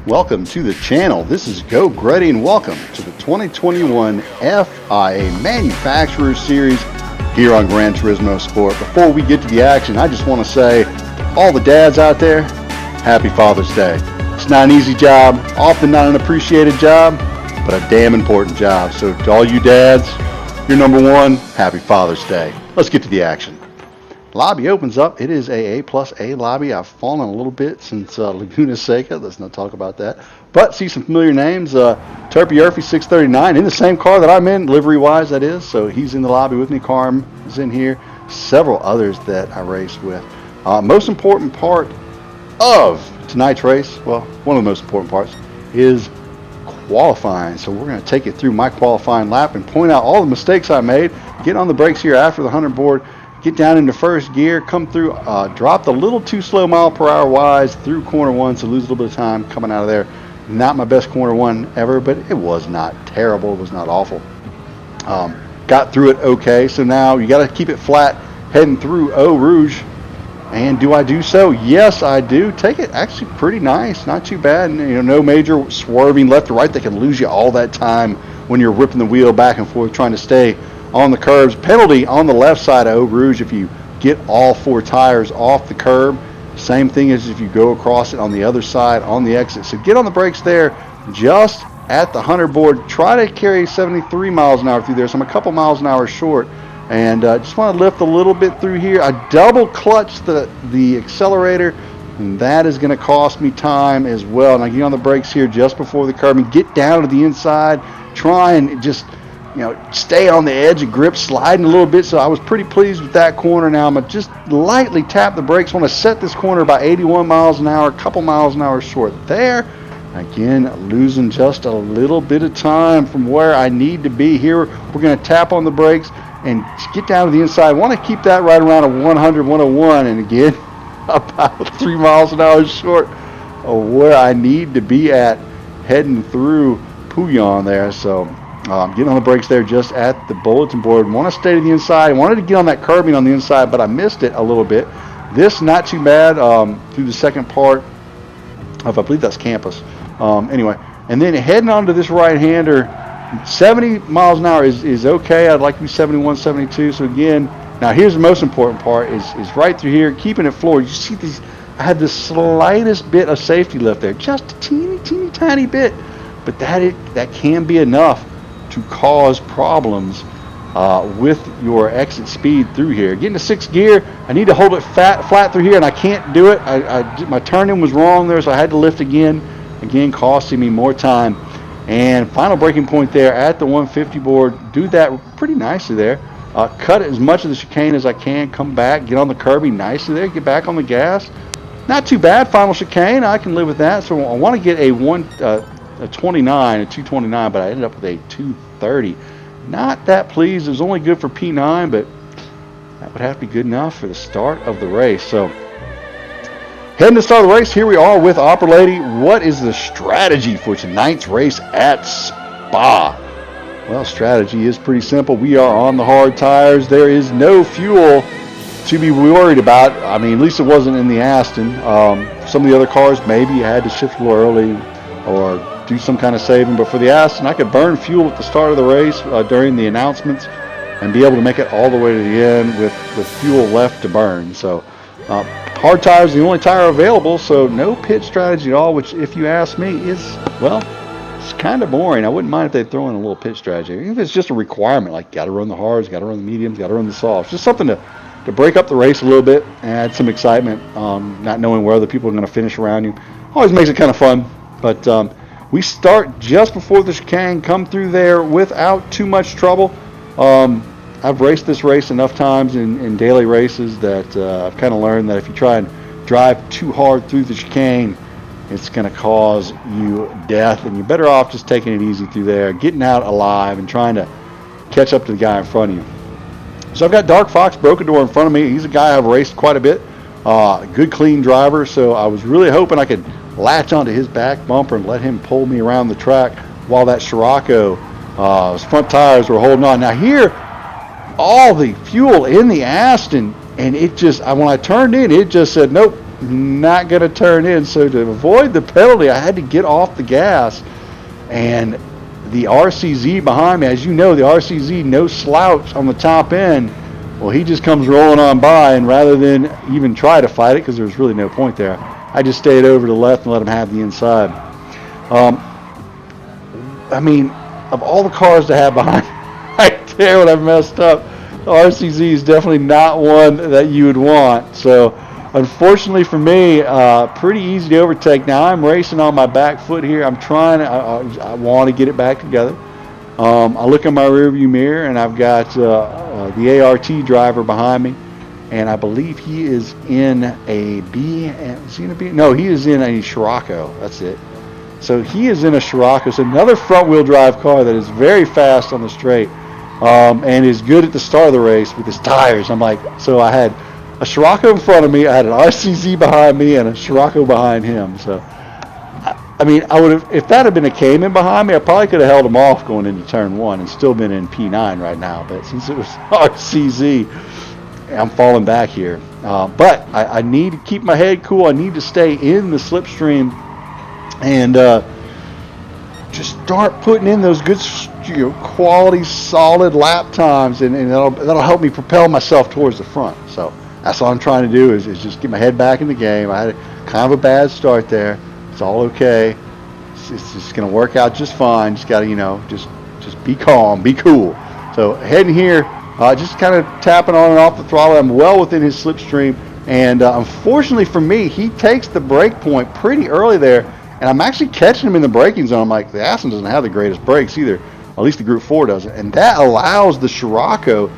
Welcome to the channel. This is Geauxgreddy and welcome to the 2021 FIA Manufacturer Series here on Gran Turismo Sport. Before we get to the action, I just want to say to all the dads out there, happy Father's Day. It's not an easy job, often not an appreciated job, but a damn important job. So to all you dads, you're number one, happy Father's Day. Let's get to the action. Lobby opens up. It is a A+A lobby. I've fallen a little bit since Laguna Seca. Let's not talk about that. But see some familiar names. Turpy Urphy 639 in the same car that I'm in, livery-wise that is. So he's in the lobby with me. Carm is in here. Several others that I raced with. Most important part of tonight's race, well, one of the most important parts, is qualifying. So we're going to take it through my qualifying lap and point out all the mistakes I made. Get on the brakes here after the 100 board. Get down into first gear, come through, dropped a little too slow mile per hour wise through corner one, so lose a little bit of time coming out of there. Not my best corner one ever, but it was not terrible. It was not awful. Got through it okay, so now you got to keep it flat heading through Eau Rouge. And do I do so? Yes, I do. Take it actually pretty nice, not too bad. No major swerving left or right that can lose you all that time when you're whipping the wheel back and forth trying to stay on the curbs. Penalty on the left side of Eau Rouge if you get all four tires off the curb. Same thing as if you go across it on the other side on the exit. So get on the brakes there just at the 100 board. Try to carry 73 miles an hour through there, so I'm a couple miles an hour short. And just want to lift a little bit through here. I double clutch the accelerator, and that is going to cost me time as well. And I get on the brakes here just before the curb and get down to the inside. Try and just stay on the edge of grip, sliding a little bit. So I was pretty pleased with that corner. Now I'm going to just lightly tap the brakes. I want to set this corner about 81 miles an hour, a couple miles an hour short there. Again, losing just a little bit of time from where I need to be here. We're going to tap on the brakes and get down to the inside. I want to keep that right around a 100, 101. And again, about 3 miles an hour short of where I need to be at heading through Pouillon there. So getting on the brakes there just at the bulletin board. Want to stay to the inside. Wanted to get on that curbing on the inside, but I missed it a little bit. This not too bad through the second part of, I believe that's Campus. Anyway, and then heading on to this right-hander, 70 miles an hour is okay. I'd like to be 71, 72. So again, now here's the most important part is right through here, keeping it floored. You see these, I had the slightest bit of safety left there, just a teeny tiny bit, but that can be enough to cause problems with your exit speed through here. Getting to sixth gear, I need to hold it flat through here, and I can't do it. My turn-in was wrong there, so I had to lift again costing me more time. And final braking point there at the 150 board. Do that pretty nicely there. Cut as much of the chicane as I can. Come back, get on the curbing nicely there. Get back on the gas. Not too bad. Final chicane, I can live with that. So I want to get a 229, but I ended up with a 230. Not that pleased. It was only good for P9, but that would have to be good enough for the start of the race. So heading to start the race, here we are with Opera Lady. What is the strategy for tonight's race at Spa? Well, strategy is pretty simple. We are on the hard tires. There is no fuel to be worried about. I mean, at least it wasn't in the Aston. Some of the other cars, maybe you had to shift a little early or do some kind of saving. But for the Aston, I could burn fuel at the start of the race during the announcements and be able to make it all the way to the end with fuel left to burn. So hard tires, the only tire available, so no pit strategy at all, which, if you ask me, is, well, it's kind of boring. I wouldn't mind if they throw in a little pit strategy. Even if it's just a requirement, like got to run the hards, got to run the mediums, got to run the softs. Just something to break up the race a little bit, add some excitement, not knowing where other people are going to finish around you. Always makes it kind of fun. But we start just before the chicane, come through there without too much trouble. I've raced this race enough times in daily races that I've kind of learned that if you try and drive too hard through the chicane, it's going to cause you death, and you're better off just taking it easy through there, getting out alive, and trying to catch up to the guy in front of you. So I've got Dark Fox Broken Door in front of me. He's a guy I've raced quite a bit. Good, clean driver, so I was really hoping I could latch onto his back bumper and let him pull me around the track while that Scirocco, his front tires were holding on. Now here, all the fuel in the Aston, and it just, when I turned in, it just said, nope, not going to turn in. So to avoid the penalty, I had to get off the gas. And the RCZ behind me, as you know, the RCZ, no slouch on the top end. Well, he just comes rolling on by, and rather than even try to fight it, because there was really no point there, I just stayed over to the left and let him have the inside. I mean, of all the cars to have behind right there when I messed up, the RCZ is definitely not one that you would want. So, unfortunately for me, pretty easy to overtake. Now, I'm racing on my back foot here. I'm trying, I want to get it back together. I look in my rearview mirror, and I've got the ART driver behind me, and I believe he is in a B. Is he in a B? No, he is in a Scirocco. That's it. So he is in a Scirocco. It's another front-wheel drive car that is very fast on the straight, and is good at the start of the race with his tires. I'm like, so I had a Scirocco in front of me, I had an RCZ behind me, and a Scirocco behind him. So, I mean, I would have, if that had been a Cayman behind me, I probably could have held him off going into turn 1 and still been in P9 right now. But since it was RCZ, I'm falling back here. But I need to keep my head cool. I need to stay in the slipstream and just start putting in those good, quality, solid lap times, and that'll help me propel myself towards the front. So that's all I'm trying to do is just get my head back in the game. I had kind of a bad start there. It's all okay. It's just going to work out just fine. Just got to, just be calm, be cool. So heading here, just kind of tapping on and off the throttle. I'm well within his slipstream. And unfortunately for me, he takes the brake point pretty early there. And I'm actually catching him in the braking zone. I'm like, the Aston doesn't have the greatest brakes either. At least the Group 4 doesn't. And that allows the Scirocco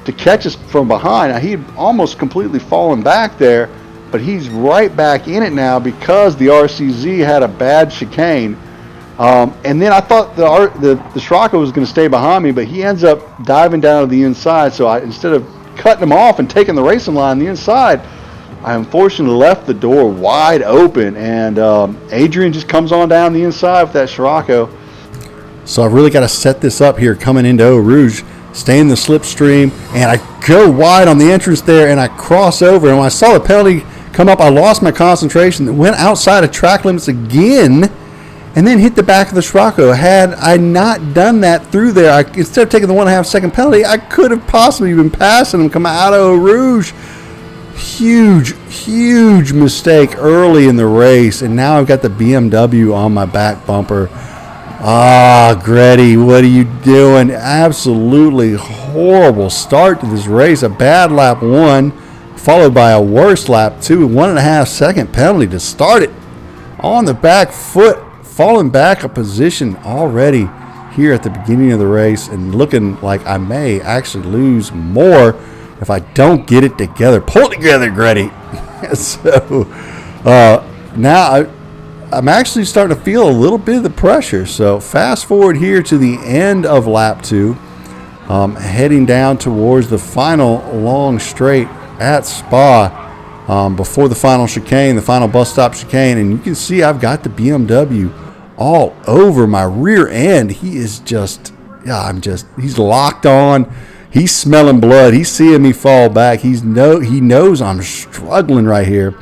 to catch us from behind. Now, he had almost completely fallen back there, but he's right back in it now because the RCZ had a bad chicane. And then I thought the Scirocco was going to stay behind me, but he ends up diving down to the inside. So instead of cutting him off and taking the racing line on the inside, I unfortunately left the door wide open, and Adrian just comes on down the inside with that Scirocco. So I've really got to set this up here coming into Eau Rouge, stay in the slipstream, and I go wide on the entrance there, and I cross over. And when I saw the penalty come up, I lost my concentration, went outside of track limits again, and then hit the back of the Scirocco. Had I not done that through there, instead of taking the 1.5 second penalty, I could have possibly been passing him coming out of Eau Rouge. Huge mistake early in the race, and now I've got the BMW on my back bumper. Greddy, what are you doing? Absolutely horrible start to this race. A bad lap 1, followed by a worse lap 2, 1.5 second penalty to start it on the back foot, falling back a position already here at the beginning of the race, and looking like I may actually lose more if I don't get it together. Pull it together, Greddy. So now I'm actually starting to feel a little bit of the pressure. So fast forward here to the end of lap 2, heading down towards the final long straight at Spa, before the final chicane, the final bus stop chicane, and you can see I've got the BMW all over my rear end. He is just, he's locked on. He's smelling blood. He's seeing me fall back. He knows I'm struggling right here,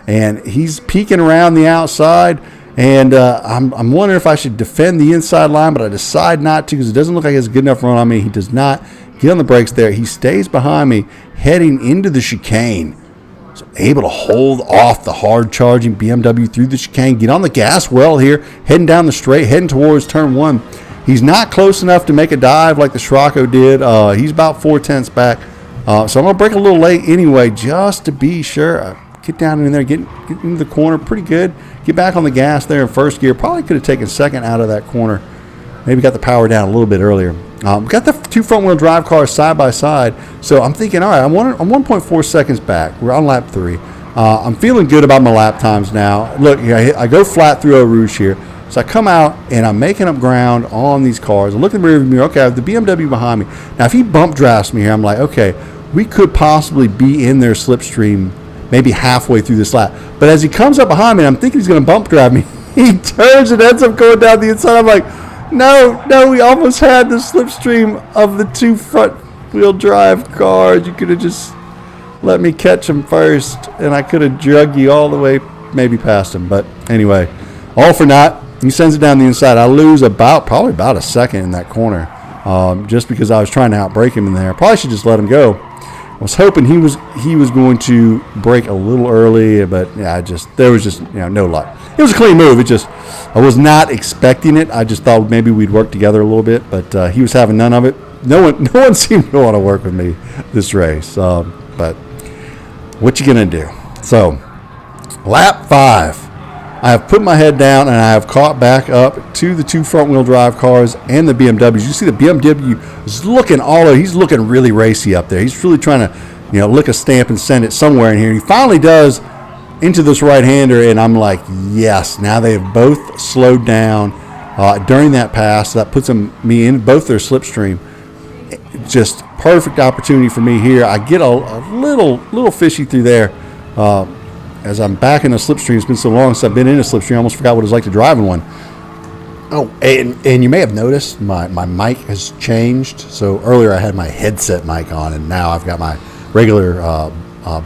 and he's peeking around the outside. And I'm wondering if I should defend the inside line, but I decide not to because it doesn't look like he has a good enough run on me. He does not get on the brakes there. He stays behind me, heading into the chicane. So able to hold off the hard-charging BMW through the chicane. Get on the gas well here, heading down the straight, heading towards turn 1. He's not close enough to make a dive like the Scirocco did. He's about 4/10 back. So I'm going to brake a little late anyway just to be sure. Get down in there, get into the corner pretty good. Get back on the gas there in first gear. Probably could have taken second out of that corner. Maybe got the power down a little bit earlier. We've got the two front-wheel drive cars side by side. So I'm thinking, all right, I'm 1.4 seconds back. We're on lap 3. I'm feeling good about my lap times now. Look, I go flat through Eau Rouge here. So I come out, and I'm making up ground on these cars. I look in the rearview mirror. Okay, I have the BMW behind me. Now, if he bump drafts me here, I'm like, okay, we could possibly be in their slipstream maybe halfway through this lap. But as he comes up behind me, I'm thinking he's going to bump drive me. He turns and ends up going down the inside. I'm like, no, we almost had the slipstream of the two front-wheel drive cars. You could have just let me catch him first, and I could have drug you all the way, maybe past him. But anyway, all for naught. He sends it down the inside. I lose probably about a second in that corner, just because I was trying to outbrake him in there. Probably should just let him go. I was hoping he was going to brake a little early, but yeah, there was just no luck. It was a clean move. I was not expecting it. I just thought maybe we'd work together a little bit, but he was having none of it. No one seemed to want to work with me this race. But what you gonna do? So, lap 5. I have put my head down and I have caught back up to the 2 front-wheel drive cars and the BMWs. You see the BMW is looking he's looking really racy up there. He's really trying to, lick a stamp and send it somewhere in here. And he finally does into this right-hander, and I'm like, yes. Now they have both slowed down during that pass. That puts me in both their slipstream. Just perfect opportunity for me here. I get a little fishy through there. As I'm back in a slipstream. It's been so long since I've been in a slipstream, I almost forgot what it's like to drive in one. Oh, and you may have noticed my mic has changed. So earlier I had my headset mic on, and now I've got my regular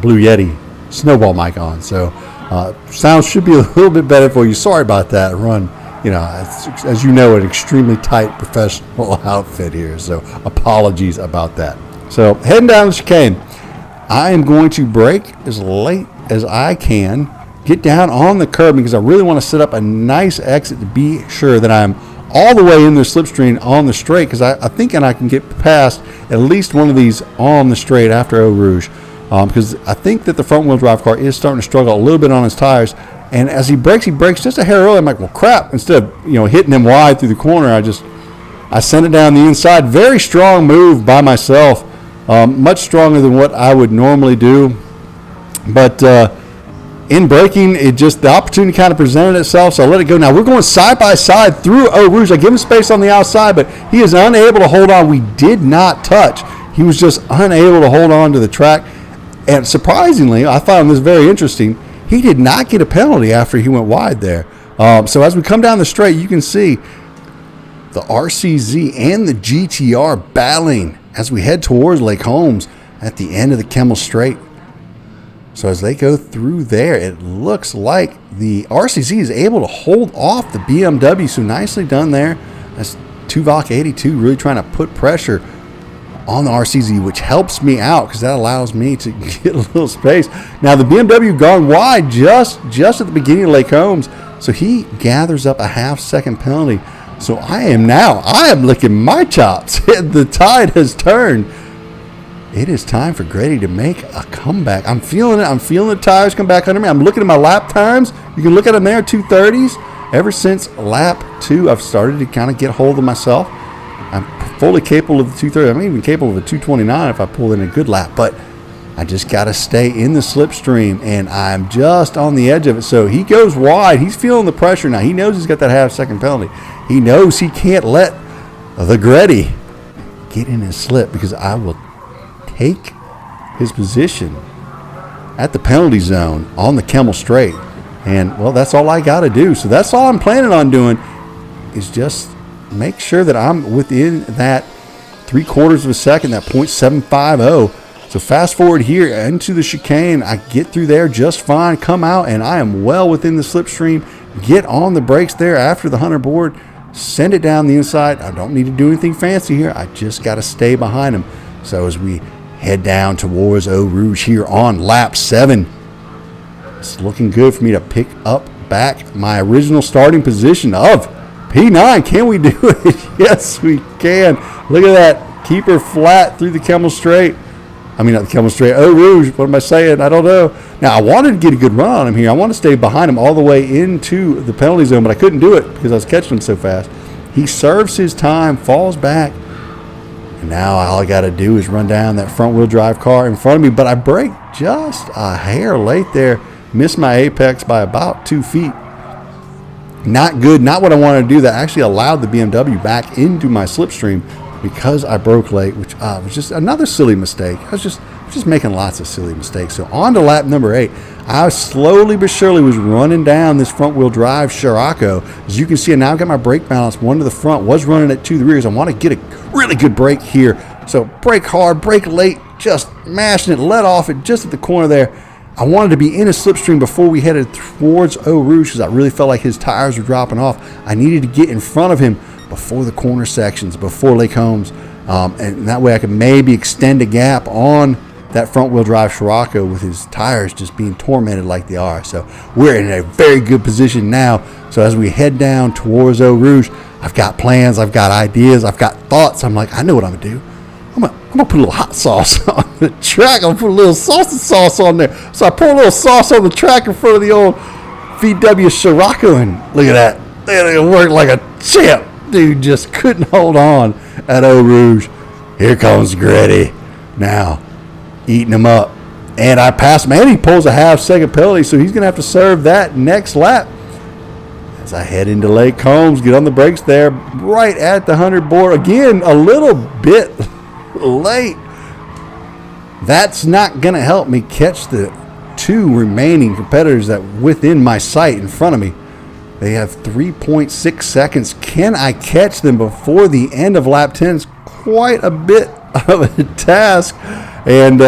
Blue Yeti snowball mic on. So sound should be a little bit better for you. Sorry about that. Run, as you know, an extremely tight professional outfit here. So apologies about that. So heading down the chicane, I am going to brake as late as I can, get down on the curb because I really want to set up a nice exit to be sure that I'm all the way in the slipstream on the straight, because I think I can get past at least one of these on the straight after Eau Rouge, because I think that the front-wheel drive car is starting to struggle a little bit on his tires, and as he brakes just a hair early. I'm like, well, crap. Instead of hitting him wide through the corner, I sent it down the inside. Very strong move by myself, much stronger than what I would normally do. But in braking, the opportunity kind of presented itself, so I let it go. Now we're going side by side through Eau Rouge. I give him space on the outside, but he is unable to hold on. We did not touch. He was just unable to hold on to the track. And surprisingly, I found this very interesting. He did not get a penalty after he went wide there. So as we come down the straight, you can see the RCZ and the GTR battling as we head towards Lake Holmes at the end of the Kemmel Straight. So as they go through there, it looks like the RCZ is able to hold off the BMW. So nicely done there. That's Tuvok 82 really trying to put pressure on the RCZ, which helps me out because that allows me to get a little space. Now the BMW gone wide just at the beginning of Lake Holmes. So he gathers up a half-second penalty. So I am licking my chops. The tide has turned. It is time for Grady to make a comeback. I'm feeling it. I'm feeling the tires come back under me. I'm looking at my lap times. You can look at them there, 2:30s. Ever since lap 2, I've started to kind of get hold of myself. I'm fully capable of the 2:30. I'm even capable of a 2:29 if I pull in a good lap. But I just got to stay in the slipstream, and I'm just on the edge of it. So he goes wide. He's feeling the pressure now. He knows he's got that half-second penalty. He knows he can't let the Geauxgreddy get in his slip because I will take his position at the penalty zone on the Kemmel Straight. And, well, that's all I got to do. So that's all I'm planning on doing is just make sure that I'm within that 3/4 of a second, that .750. So fast forward here into the chicane. I get through there just fine, come out, and I am well within the slipstream. Get on the brakes there after the 100 board. Send it down the inside. I don't need to do anything fancy here. I just got to stay behind him. So as we head down towards Eau Rouge here on lap 7, it's looking good for me to pick up back my original starting position of P9. Can we do it? Yes, we can. Look at that. Keep her flat through the Kemmel Straight. I mean, not the Kemmel Straight. Eau Rouge. What am I saying? I don't know. Now, I wanted to get a good run on him here. I want to stay behind him all the way into the penalty zone, but I couldn't do it because I was catching him so fast. He serves his time, falls back, and now all I got to do is run down that front-wheel drive car in front of me, but I brake just a hair late there. Missed my apex by about 2 feet. Not good. Not what I wanted to do. That actually allowed the BMW back into my slipstream because I broke late, which was just another silly mistake. I was just making lots of silly mistakes. So on to lap number 8. I slowly but surely was running down this front-wheel drive Scirocco. As you can see, I now got my brake balance. One to the front, was running it to the rears. I want to get a really good brake here. So brake hard, brake late, just mashing it, let off it just at the corner there. I wanted to be in a slipstream before we headed towards Eau Rouge because I really felt like his tires were dropping off. I needed to get in front of him before the corner sections, before Lake Holmes, and that way I could maybe extend a gap on that front-wheel drive Scirocco with his tires just being tormented like they are. So we're in a very good position now. So as we head down towards Eau Rouge, I've got plans, I've got ideas, I've got thoughts. I'm like, I know what I'm going to do. I'm gonna put a little hot sauce on the track. I'm gonna put a little sausage sauce on there. So I pour a little sauce on the track in front of the old VW Scirocco, and look at that. It worked like a champ. Dude just couldn't hold on at Eau Rouge. Here comes Greddy now, eating him up. And I passed him, and he pulls a half-second penalty, so he's gonna have to serve that next lap. As I head into Lake Holmes, get on the brakes there, right at the 100 board. Again, a little bit late. That's not going to help me catch the two remaining competitors that within my sight in front of me. They have 3.6 seconds. Can I catch them before the end of lap 10? It's quite a bit of a task. And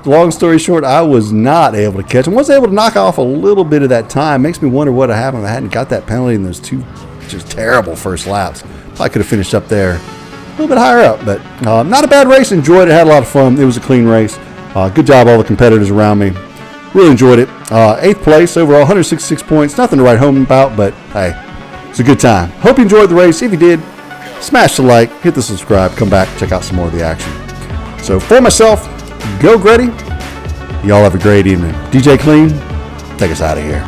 long story short, I was not able to catch them. Was able to knock off a little bit of that time. Makes me wonder what happened if I hadn't got that penalty in those two just terrible first laps. I could have finished up there a little bit higher up, but not a bad race. Enjoyed it, had a lot of fun. It was a clean race. Good job, all the competitors around me. Really enjoyed it. 8th place overall, 166 points. Nothing to write home about, but hey, it's a good time. Hope you enjoyed the race. If you did, smash the like, hit the subscribe, come back, check out some more of the action. So for myself, Geauxgreddy, y'all have a great evening. DJ Clean, take us out of here.